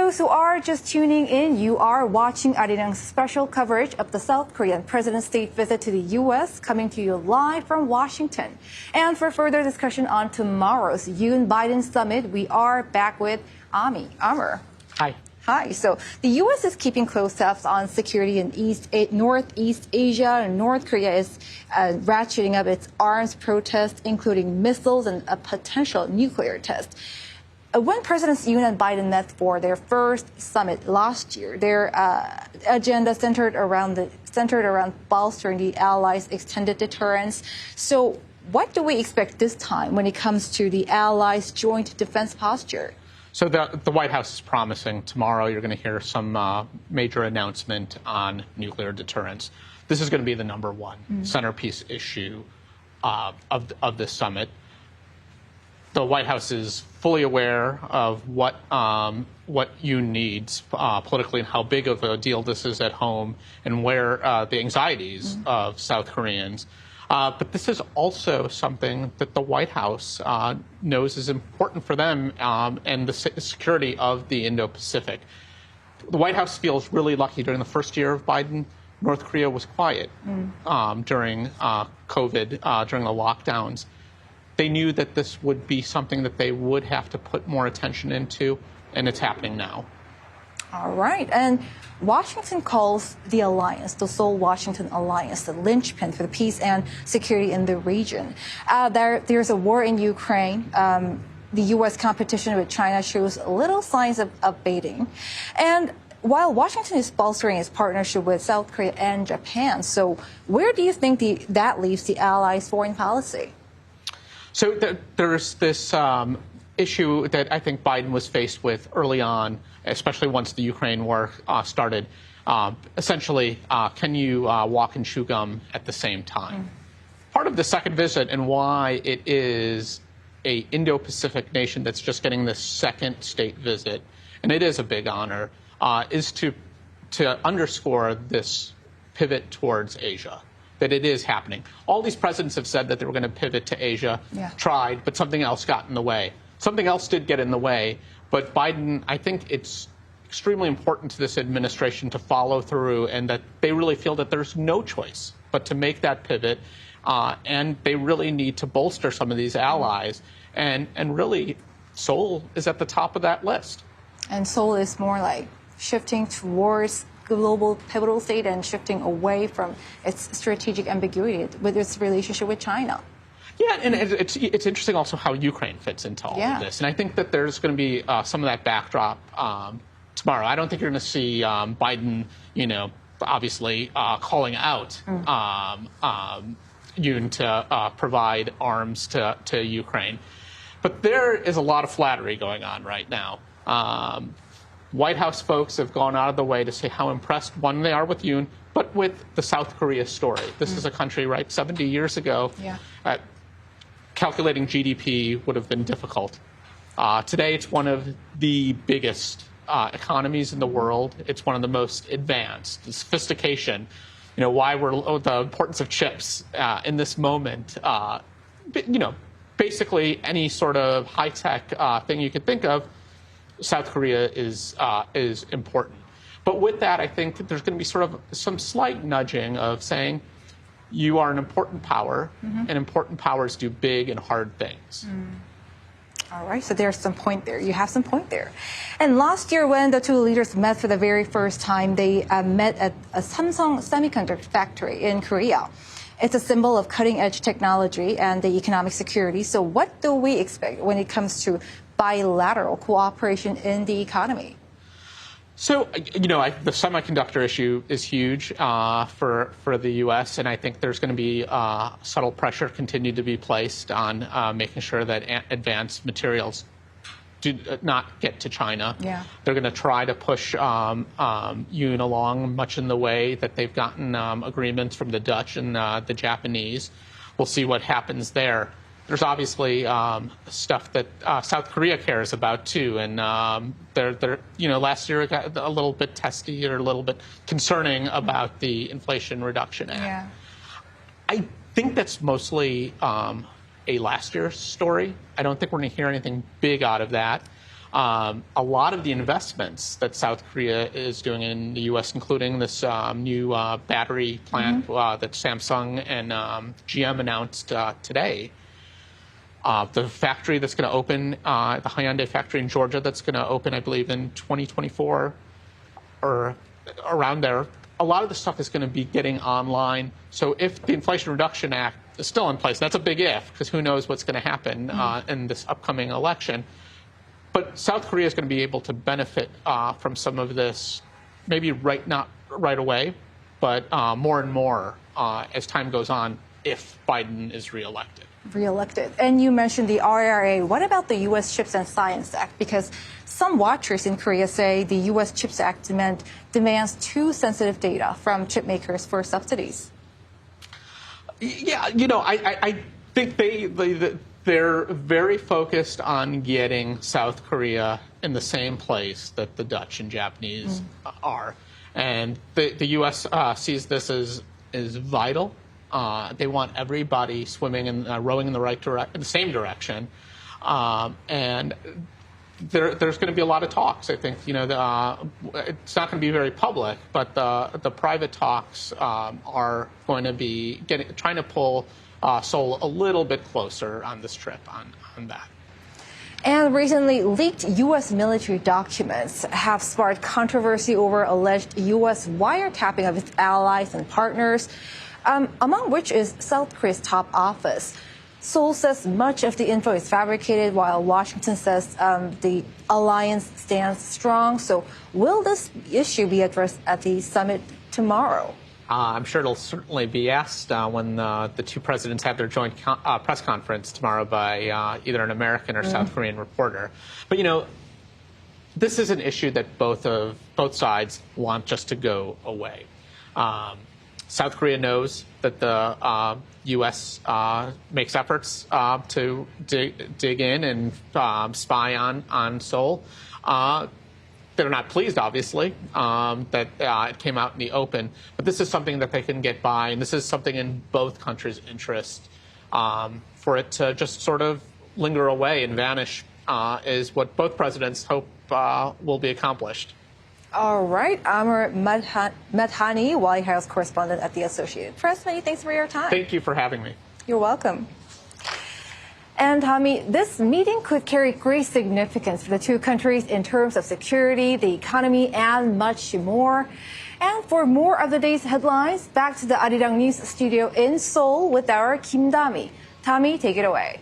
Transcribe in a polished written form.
those who are just tuning in, you are watching Arirang's special coverage of the South Korean president's state visit to the U.S., coming to you live from Washington. And for further discussion on tomorrow's Yoon-Biden Summit, we are back with Amr. Hi. Hi. So the U.S. is keeping close tabs on security in Northeast Asia, and North Korea is ratcheting up its arms protests, including missiles and a potential nuclear test. When Presidents Yoon and Biden met for their first summit last year, their agenda centered around bolstering the allies' extended deterrence. So what do we expect this time when it comes to the allies' joint defense posture? So the White House is promising tomorrow you're going to hear some major announcement on nuclear deterrence. This is going to be the number one centerpiece issue of this summit. The White House is fully aware of what Yoon needs politically and how big of a deal this is at home and where the anxieties of South Koreans. But this is also something that the White House knows is important for them and the security of the Indo-Pacific. The White House feels really lucky. During the first year of Biden, North Korea was quiet during COVID, during the lockdowns. They knew that this would be something that they would have to put more attention into, and it's happening now. All right. And Washington calls the alliance, the Seoul-Washington alliance, the linchpin for the peace and security in the region. There's a war in Ukraine. The U.S. competition with China shows little signs of abating. And while Washington is bolstering its partnership with South Korea and Japan, so where do you think that leaves the allies' foreign policy? So there's this issue that I think Biden was faced with early on, especially once the Ukraine war started. Essentially, can you walk and chew gum at the same time? Part of the second visit and why it is a Indo-Pacific nation that's just getting this second state visit, and it is a big honor, is to underscore this pivot towards Asia. That it is happening. All these presidents have said that they were going to pivot to Asia, tried, but something else got in the way. Something else did get in the way, but Biden, I think it's extremely important to this administration to follow through and that they really feel that there's no choice but to make that pivot, and they really need to bolster some of these allies, and really Seoul is at the top of that list. And Seoul is more like shifting towards global pivotal state and shifting away from its strategic ambiguity with its relationship with China. Yeah, and it's interesting also how Ukraine fits into all of this. And I think that there's going to be some of that backdrop tomorrow. I don't think you're going to see Biden, obviously calling out Yoon to provide arms to Ukraine. But there is a lot of flattery going on right now. White House folks have gone out of the way to say how impressed, one, they are with Yoon, but with the South Korea story. This is a country, 70 years ago, calculating GDP would have been difficult. Today, it's one of the biggest economies in the world. It's one of the most advanced. The sophistication, why the importance of chips in this moment, basically any sort of high-tech thing you could think of, South Korea is important. But with that, I think that there's going to be sort of some slight nudging of saying you are an important power, and important powers do big and hard things. All right, so there's some point there. You have some point there. And last year when the two leaders met for the very first time, they met at a Samsung semiconductor factory in Korea. It's a symbol of cutting-edge technology and the economic security. So what do we expect when it comes to bilateral cooperation in the economy? So, the semiconductor issue is huge for the U.S., and I think there's going to be subtle pressure continue to be placed on making sure that advanced materials do not get to China. They're going to try to push Yoon along much in the way that they've gotten agreements from the Dutch and the Japanese. We'll see what happens there. There's obviously stuff that South Korea cares about too, and last year it got a little bit testy or a little bit concerning about the Inflation Reduction Act. I think that's mostly a last year's story. I don't think we're going to hear anything big out of that. a lot of the investments that South Korea is doing in the U.S., including this new battery plant that Samsung and GM announced today. The factory that's going to open, the Hyundai factory in Georgia that's going to open, I believe, in 2024 or around there. A lot of the stuff is going to be getting online. So if the Inflation Reduction Act is still in place, that's a big if, because who knows what's going to happen in this upcoming election. But South Korea is going to be able to benefit from some of this, maybe not right away, but more and more as time goes on if Biden is reelected. And you mentioned the IRA. What about the U.S. Chips and Science Act? Because some watchers in Korea say the U.S. Chips Act demands too sensitive data from chip makers for subsidies. Yeah, I think they're very focused on getting South Korea in the same place that the Dutch and Japanese are. And the U.S. sees this as vital. They want everybody swimming and rowing in the same direction, and there's going to be a lot of talks. I think it's not going to be very public, but the private talks are going to be trying to pull Seoul a little bit closer on this trip on that. And recently, leaked U.S. military documents have sparked controversy over alleged U.S. wiretapping of its allies and partners. Among which is South Korea's top office. Seoul says much of the info is fabricated, while Washington says the alliance stands strong. So will this issue be addressed at the summit tomorrow? I'm sure it'll certainly be asked when the two presidents have their joint press conference tomorrow by either an American or South Korean reporter. But, this is an issue that both sides want just to go away. South Korea knows that the U.S. makes efforts to dig in and spy on Seoul. They're not pleased, obviously, that it came out in the open. But this is something that they can get by, and this is something in both countries' interest. For it to just sort of linger away and vanish is what both presidents hope will be accomplished. All right. Amr Madhani, White House Correspondent at the Associated Press. Many thanks for your time. Thank you for having me. You're welcome. And Tommy, this meeting could carry great significance for the two countries in terms of security, the economy, and much more. And for more of the day's headlines, back to the Arirang News studio in Seoul with our Kim Dami. Tommy, take it away.